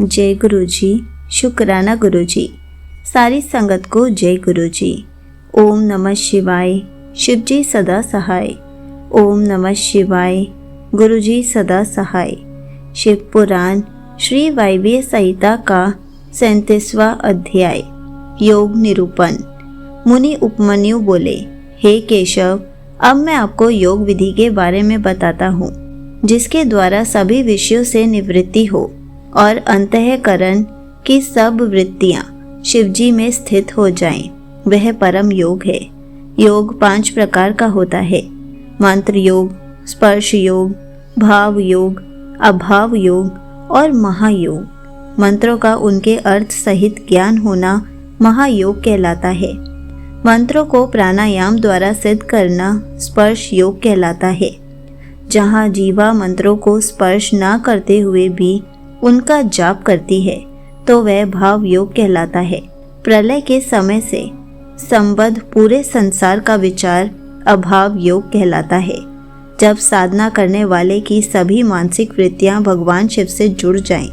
जय गुरु जी। शुक्राना गुरु जी। सारी संगत को जय गुरु जी। ओम नमः शिवाय। शिव जी सदा सहाय। ओम नमः शिवाय। गुरु जी सदा सहाय। शिव पुराण श्री वायव्य संहिता का 37वां अध्याय। योग निरूपण। मुनि उपमन्यु बोले, हे केशव, अब मैं आपको योग विधि के बारे में बताता हूँ, जिसके द्वारा सभी विषयों से निवृत्ति हो और अंतःकरण की सब वृत्तियाँ शिवजी में स्थित हो जाएं। वह परम योग है। योग 5 प्रकार का होता है। मंत्र योग, स्पर्श योग, भाव योग, अभाव योग और महायोग। मंत्रों का उनके अर्थ सहित ज्ञान होना महायोग कहलाता है। मंत्रों को प्राणायाम द्वारा सिद्ध करना स्पर्श योग कहलाता है। जहाँ जीवा मंत्रों को स्पर्श न करते हुए भी उनका जाप करती है तो वह भाव योग कहलाता है। प्रलय के समय से संबद्ध पूरे संसार का विचार अभाव योग कहलाता है। जब साधना करने वाले की सभी मानसिक वृत्तियां भगवान शिव से जुड़ जाएं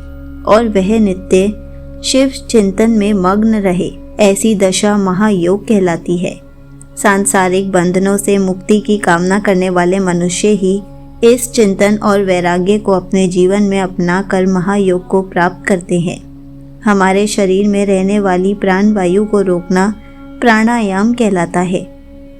और वह नित्य शिव चिंतन में मग्न रहे, ऐसी दशा महायोग कहलाती है। सांसारिक बंधनों से मुक्ति की कामना करने वाले मनुष्य ही इस चिंतन और वैराग्य को अपने जीवन में अपना कर महायोग को प्राप्त करते हैं। हमारे शरीर में रहने वाली प्राण वायु को रोकना प्राणायाम कहलाता है।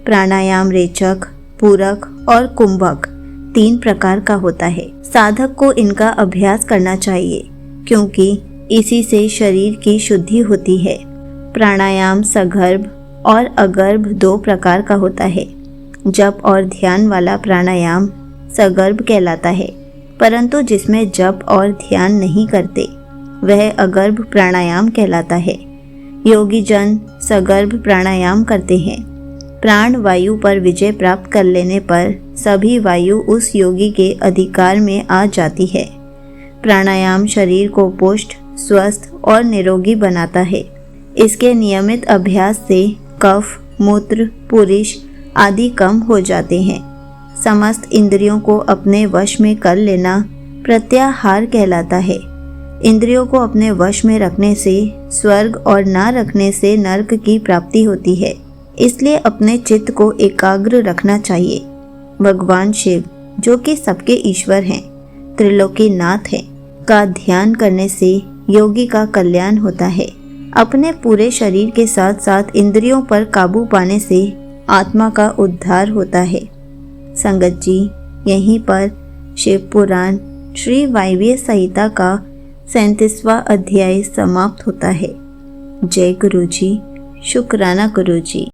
प्राणायाम रेचक, पूरक और कुंभक 3 प्रकार का होता है। साधक को इनका अभ्यास करना चाहिए, क्योंकि इसी से शरीर की शुद्धि होती है। प्राणायाम सगर्भ और अगर्भ 2 प्रकार का होता है। जप और ध्यान वाला प्राणायाम सगर्भ कहलाता है, परंतु जिसमें जप और ध्यान नहीं करते वह अगर्भ प्राणायाम कहलाता है। योगी जन सगर्भ प्राणायाम करते हैं। प्राण वायु पर विजय प्राप्त कर लेने पर सभी वायु उस योगी के अधिकार में आ जाती है। प्राणायाम शरीर को पुष्ट, स्वस्थ और निरोगी बनाता है। इसके नियमित अभ्यास से कफ, मूत्र, पुरुष आदि कम हो जाते हैं। समस्त इंद्रियों को अपने वश में कर लेना प्रत्याहार कहलाता है। इंद्रियों को अपने वश में रखने से स्वर्ग और ना रखने से नरक की प्राप्ति होती है। इसलिए अपने चित्त को एकाग्र रखना चाहिए। भगवान शिव, जो कि सबके ईश्वर हैं, त्रिलोकी नाथ हैं, का ध्यान करने से योगी का कल्याण होता है। अपने पूरे शरीर के साथ साथ इंद्रियों पर काबू पाने से आत्मा का उद्धार होता है। संगत जी, यहीं पर शिव पुराण श्री वायव्य संहिता का 37वां अध्याय समाप्त होता है। जय गुरु जी। शुक्राना गुरु जी।